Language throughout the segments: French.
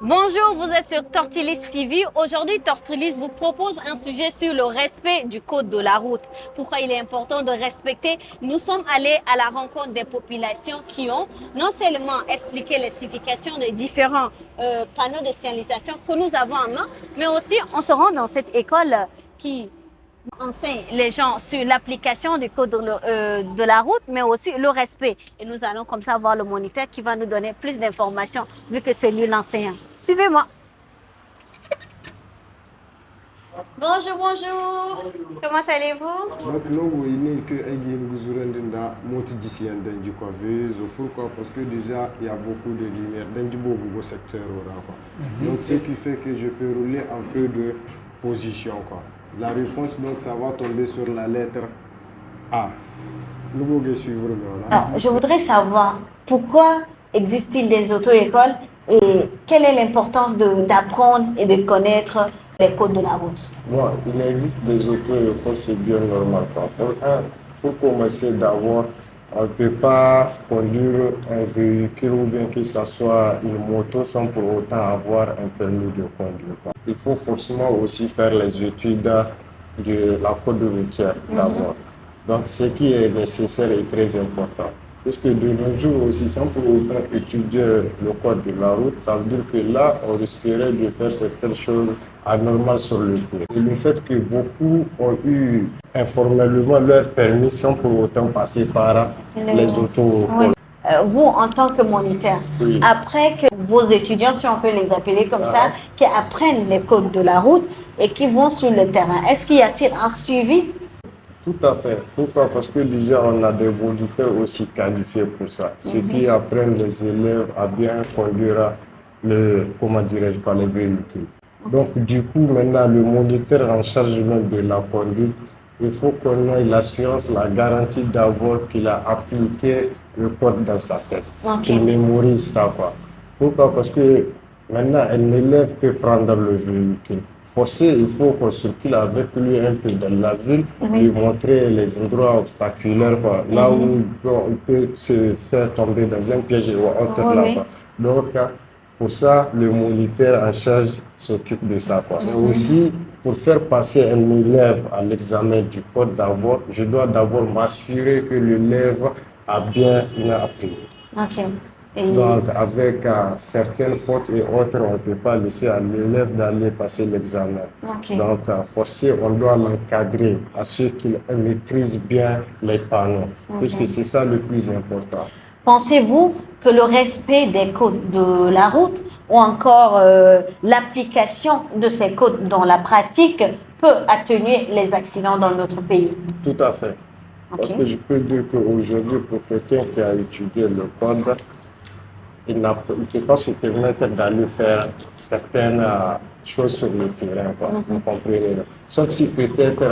Bonjour, vous êtes sur Tortilis TV. Aujourd'hui, Tortilis vous propose un sujet sur le respect du code de la route. Pourquoi il est important de respecter? Nous sommes allés à la rencontre des populations qui ont non seulement expliqué les significations des différents panneaux de signalisation que nous avons en main, mais aussi on se rend dans cette école qui enseigne les gens sur l'application du code de la route, mais aussi le respect. Et nous allons comme ça voir le moniteur qui va nous donner plus d'informations vu que c'est lui l'enseignant. Suivez-moi. Bonjour, bonjour. Comment allez-vous? Donc, nous voyons que pourquoi? Parce que déjà, il y a beaucoup de lumière dans le secteur. Donc, ce qui fait que je peux rouler en feu de position. La réponse, donc, ça va tomber sur la lettre A. Nous allons suivre. Alors, je voudrais savoir pourquoi existe-t-il des auto-écoles et quelle est l'importance d'apprendre et de connaître les codes de la route? Bon, il existe des auto-écoles, c'est bien normal. Pour commencer d'abord, on ne peut pas conduire un véhicule ou bien que ce soit une moto sans pour autant avoir un permis de conduire. Il faut forcément aussi faire les études de la code routière d'abord. Donc, ce qui est nécessaire est très important. Parce que de nos jours aussi, sans pour autant étudier le code de la route, ça veut dire que là, on risquerait de faire certaines choses anormales sur le terrain. Et le fait que beaucoup ont eu informellement leur permis sans pour autant passer par les auto-écoles. Oui. Vous, en tant que moniteur, Oui. après que vos étudiants, si on peut les appeler comme ça, qui apprennent les codes de la route et qui vont sur le terrain, est-ce qu'il y a-t-il un suivi? Tout à fait. Pourquoi? Parce que déjà, on a des moniteurs aussi qualifiés pour ça. Ceux qui apprennent les élèves à bien conduire les véhicules. Donc, du coup, maintenant, le moniteur en charge même de la conduite, il faut qu'on ait l'assurance, la garantie d'abord qu'il a appliqué le code dans sa tête, qu'il mémorise ça. Pourquoi? Parce que maintenant, un élève peut prendre le véhicule. Forcé, il faut qu'on circule avec lui un peu dans la ville, lui montrer les endroits obstaculaires, là où on peut se faire tomber dans un piège ou autre là. Donc, pour ça, le moniteur en charge s'occupe de ça. Mais aussi, pour faire passer un élève à l'examen du code d'abord, je dois d'abord m'assurer que l'élève a bien appris. Donc, avec certaines fautes et autres, on ne peut pas laisser à l'élève d'aller passer l'examen. Donc, forcément, on doit l'encadrer à ce qu'il maîtrise bien les panneaux, puisque c'est ça le plus important. Pensez-vous que le respect des codes de la route ou encore l'application de ces codes dans la pratique peut atténuer les accidents dans notre pays? Tout à fait. Parce que je peux dire qu'aujourd'hui, pour quelqu'un qui a étudié le code, il ne peut pas se permettre d'aller faire certaines choses sur le terrain, vous comprenez. Sauf si peut-être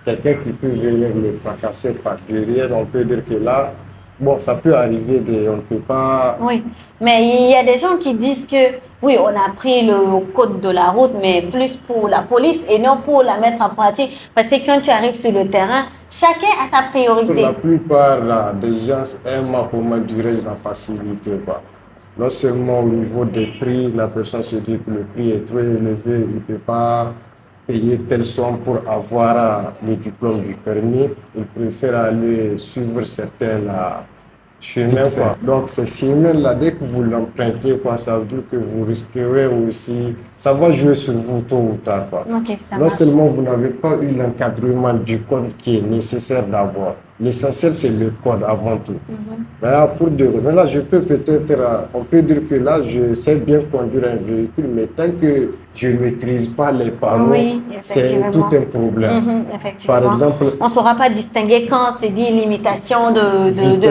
quelqu'un qui peut venir le fracasser par derrière, on peut dire que là, bon, ça peut arriver, on ne peut pas... Oui, mais il y a des gens qui disent que, oui, on a pris le code de la route, mais plus pour la police et non pour la mettre en pratique. Parce que quand tu arrives sur le terrain, chacun a sa priorité. La plupart des gens aiment, comment dirais-je, la facilité, Non seulement au niveau des prix, la personne se dit que le prix est trop élevé, il ne peut pas payer telle somme pour avoir le diplôme du permis, il préfère aller suivre certains chemins. Donc ces chemins-là, dès que vous l'empruntez, ça veut dire que vous risquerez aussi, ça va jouer sur vous tôt ou tard. Non seulement vous n'avez pas eu l'encadrement du code qui est nécessaire d'avoir. L'essentiel, c'est le code avant tout. Maintenant, je peux on peut dire que là, je sais bien conduire un véhicule, mais tant que je ne maîtrise pas les panneaux, c'est tout un problème. Par exemple, on ne saura pas distinguer quand c'est dit limitation de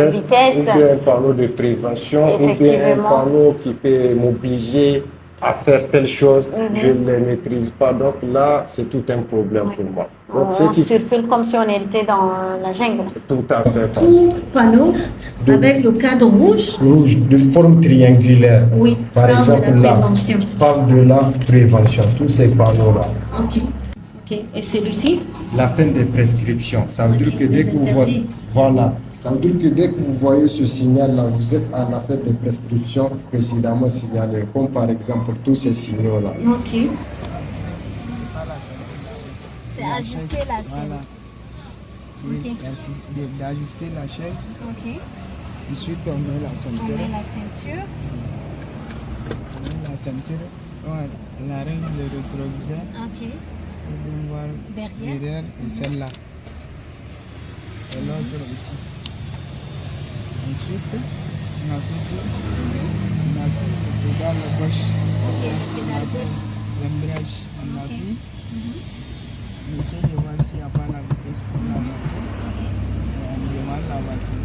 vitesse. Ou bien un panneau de prévention, ou bien un panneau qui peut m'obliger à faire telle chose, je ne les maîtrise pas. Donc là, c'est tout un problème pour moi. Donc, on circule comme si on était dans la jungle. Tout à fait. Tout panneau avec le cadre rouge. Rouge, de forme triangulaire. Oui, par exemple, là, parle de la prévention, tous ces panneaux-là. Et celui-ci? La fin des prescriptions. Ça veut dire que dès que vous voyez, voilà, Ça veut dire que dès que vous voyez ce signal-là, vous êtes à la fin des prescriptions précédemment signalées, comme par exemple tous ces signaux-là. Ok. C'est ajuster la chaise. Voilà. C'est Ok. d'ajuster la chaise. Ok. Ensuite, on met la On ceinture. met la ceinture. On met la ceinture. On arrange le rétroviseur Ok. pour bien voir Derrière. et celle-là. Et l'autre ici. Ensuite, on appuie le pédale gauche. Ok, le pédale gauche. L'embrayage, on appuie. On essaie de voir s'il n'y a pas la vitesse de la voiture. Et on démarre la voiture.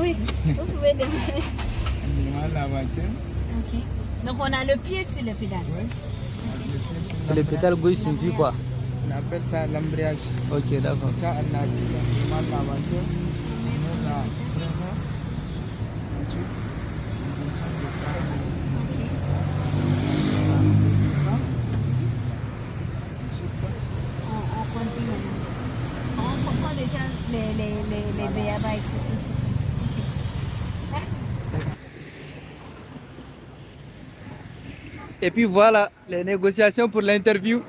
Oui, vous pouvez démarrer. On démarre la voiture. Ok. Donc on a le pied sur le pédale. Oui. Et le pédale gauche signifie quoi? On appelle ça l'embrayage. Ok, d'accord. Ça, on appuie, on démarre la voiture. On met la freine. Ensuite, on descend le frein. On descend. Ensuite, On continue maintenant. On comprend déjà les béabas et tout. Ok. Merci. Et puis voilà, les négociations pour l'interview.